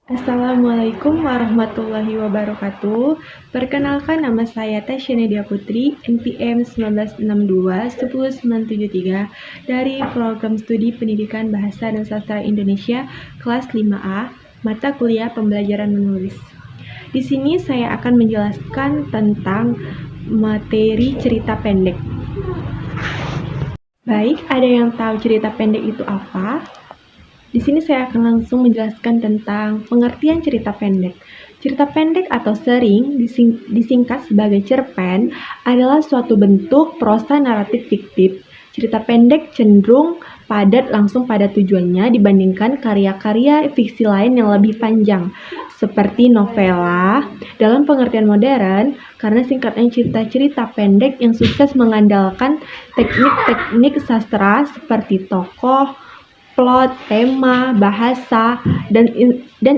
Assalamualaikum warahmatullahi wabarakatuh. Perkenalkan, nama saya Tasya Nadia Putri, NPM 1962-10973 dari Program Studi Pendidikan Bahasa dan Sastra Indonesia kelas 5A, mata kuliah Pembelajaran Menulis. Di sini saya akan menjelaskan tentang materi cerita pendek. Baik, ada yang tahu cerita pendek itu apa? Di sini saya akan langsung menjelaskan tentang pengertian cerita pendek. Cerita pendek atau sering disingkat sebagai cerpen adalah suatu bentuk prosa naratif fiktif. Cerita pendek cenderung padat langsung pada tujuannya dibandingkan karya-karya fiksi lain yang lebih panjang, seperti novela. Dalam pengertian modern, karena singkatnya cerita pendek yang sukses mengandalkan teknik-teknik sastra seperti tokoh, plot, tema, bahasa, dan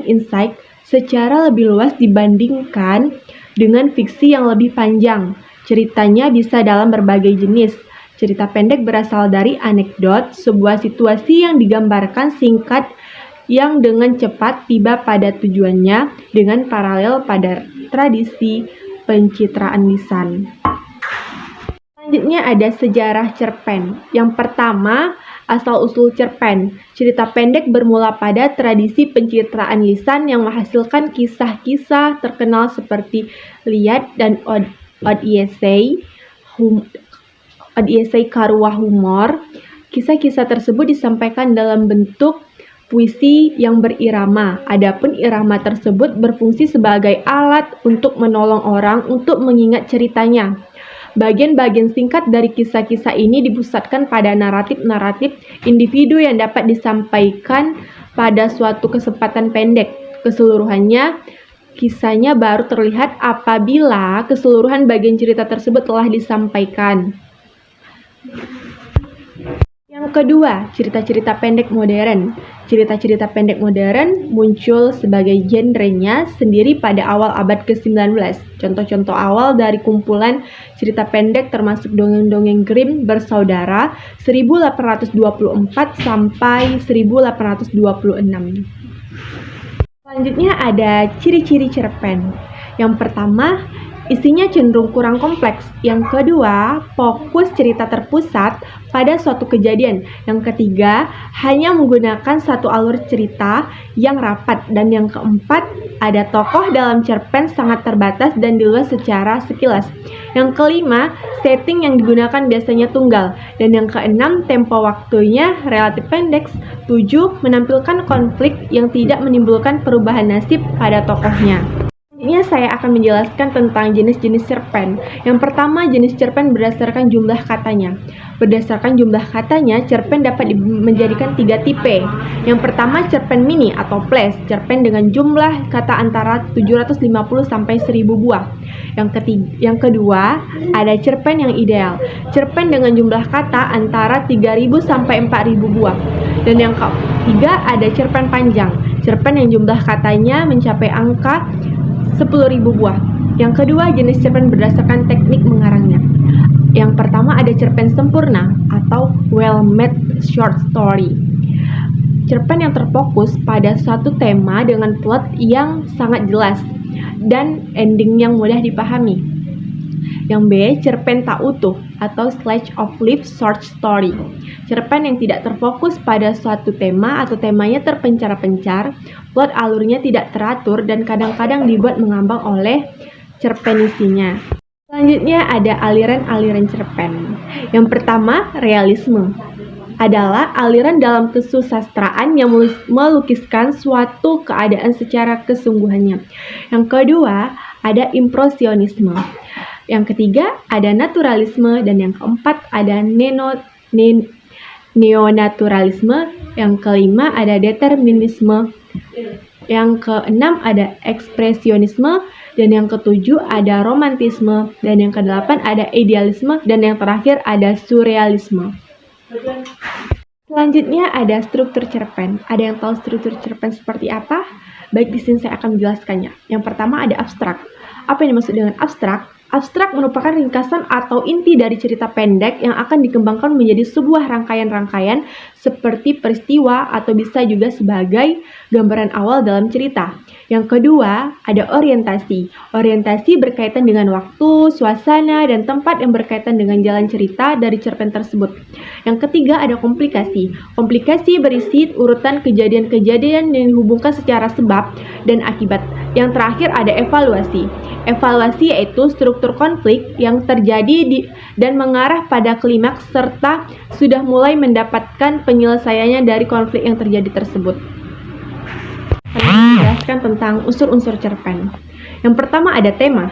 insight secara lebih luas dibandingkan dengan fiksi yang lebih panjang. Ceritanya bisa dalam berbagai jenis. Cerita pendek berasal dari anekdot, sebuah situasi yang digambarkan singkat yang dengan cepat tiba pada tujuannya dengan paralel pada tradisi pencitraan lisan. Selanjutnya ada sejarah cerpen. Yang pertama, asal-usul cerpen. Cerita pendek bermula pada tradisi pencitraan lisan yang menghasilkan kisah-kisah terkenal seperti Iliad dan Odyssey, Karya Humor. Kisah-kisah tersebut disampaikan dalam bentuk puisi yang berirama. Adapun irama tersebut berfungsi sebagai alat untuk menolong orang untuk mengingat ceritanya. Bagian-bagian singkat dari kisah-kisah ini dipusatkan pada naratif-naratif individu yang dapat disampaikan pada suatu kesempatan pendek. Keseluruhannya, kisahnya baru terlihat apabila keseluruhan bagian cerita tersebut telah disampaikan. Yang kedua, cerita-cerita pendek modern. Cerita-cerita pendek modern muncul sebagai genrenya sendiri pada awal abad ke-19. Contoh-contoh awal dari kumpulan cerita pendek termasuk dongeng-dongeng Grimm bersaudara 1824 sampai 1826. Selanjutnya ada ciri-ciri cerpen. Yang pertama, isinya cenderung kurang kompleks. Yang kedua, fokus cerita terpusat pada suatu kejadian. Yang ketiga, hanya menggunakan satu alur cerita yang rapat. Dan yang keempat, ada tokoh dalam cerpen sangat terbatas dan diluas secara sekilas. Yang kelima, setting yang digunakan biasanya tunggal. Dan yang keenam, tempo waktunya relatif pendek. 7, menampilkan konflik yang tidak menimbulkan perubahan nasib pada tokohnya. Selanjutnya saya akan menjelaskan tentang jenis-jenis cerpen. Yang pertama, jenis cerpen berdasarkan jumlah katanya. Berdasarkan jumlah katanya, cerpen dapat menjadikan 3 tipe. Yang pertama, cerpen mini atau flash, cerpen dengan jumlah kata antara 750 sampai 1000 buah. Yang kedua, ada cerpen yang ideal, cerpen dengan jumlah kata antara 3000 sampai 4000 buah. Dan yang ketiga, ada cerpen panjang, cerpen yang jumlah katanya mencapai angka 10.000 buah. Yang kedua, jenis cerpen berdasarkan teknik mengarangnya. Yang pertama, ada cerpen sempurna atau well-made short story. Cerpen yang terfokus pada suatu tema dengan plot yang sangat jelas dan ending yang mudah dipahami. Yang B, cerpen tak utuh atau slice of life short story. Cerpen yang tidak terfokus pada suatu tema atau temanya terpencar-pencar, plot alurnya tidak teratur dan kadang-kadang dibuat mengambang oleh cerpen isinya. Selanjutnya ada aliran-aliran cerpen. Yang pertama, realisme adalah aliran dalam kesusastraan yang melukiskan suatu keadaan secara kesungguhannya. Yang kedua, ada impresionisme. Yang ketiga, ada naturalisme. Dan yang keempat, ada neonaturalisme. Yang kelima, ada determinisme. Yang keenam, ada ekspresionisme. Dan yang ketujuh, ada romantisme. Dan yang kedelapan, ada idealisme. Dan yang terakhir, ada surrealisme. Selanjutnya ada struktur cerpen. Ada yang tahu struktur cerpen seperti apa? Baik, di sini saya akan menjelaskannya. Yang pertama ada abstrak. Apa yang dimaksud dengan abstrak? Abstrak merupakan ringkasan atau inti dari cerita pendek yang akan dikembangkan menjadi sebuah rangkaian-rangkaian seperti peristiwa atau bisa juga sebagai gambaran awal dalam cerita. Yang kedua, ada orientasi. Orientasi berkaitan dengan waktu, suasana, dan tempat yang berkaitan dengan jalan cerita dari cerpen tersebut. Yang ketiga, ada komplikasi. Komplikasi berisi urutan kejadian-kejadian yang dihubungkan secara sebab dan akibat. Yang terakhir, ada evaluasi. Evaluasi yaitu struktur konflik yang terjadi dan mengarah pada klimaks serta sudah mulai mendapatkan penyelesaiannya dari konflik yang terjadi tersebut. Menjelaskan tentang unsur-unsur cerpen. Yang pertama ada tema.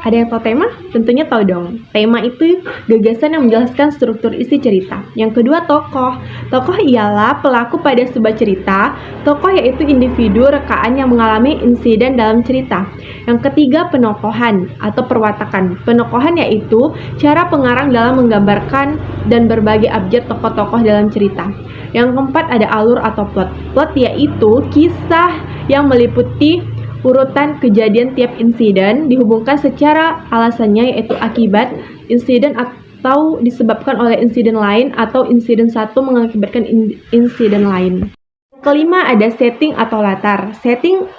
Ada yang tahu tema? Tentunya tahu dong. Tema itu gagasan yang menjelaskan struktur isi cerita. Yang kedua tokoh. Tokoh ialah pelaku pada sebuah cerita. Tokoh yaitu individu rekaan yang mengalami insiden dalam cerita. Yang ketiga penokohan atau perwatakan. Penokohan yaitu cara pengarang dalam menggambarkan dan berbagi abjad tokoh-tokoh dalam cerita. Yang keempat ada alur atau plot. Plot yaitu kisah yang meliputi urutan kejadian tiap insiden dihubungkan secara alasannya yaitu akibat insiden atau disebabkan oleh insiden lain atau insiden satu mengakibatkan insiden lain. Kelima ada setting atau latar. Setting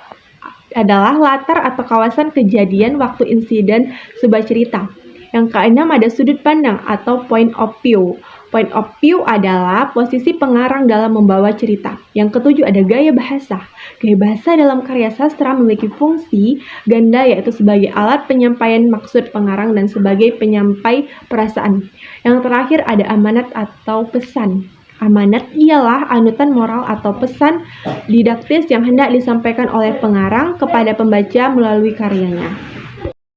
adalah latar atau kawasan kejadian waktu insiden sebuah cerita. Yang keenam ada sudut pandang atau point of view. Point of view adalah posisi pengarang dalam membawa cerita. Yang ketujuh ada gaya bahasa. Gaya bahasa dalam karya sastra memiliki fungsi ganda yaitu sebagai alat penyampaian maksud pengarang dan sebagai penyampai perasaan. Yang terakhir ada amanat atau pesan. Amanat ialah anutan moral atau pesan didaktis yang hendak disampaikan oleh pengarang kepada pembaca melalui karyanya.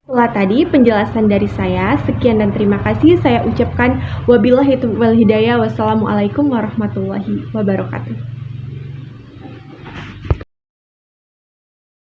Setelah tadi penjelasan dari saya, sekian dan terima kasih saya ucapkan wabillahi taufiq wal hidayah. Wassalamualaikum warahmatullahi wabarakatuh.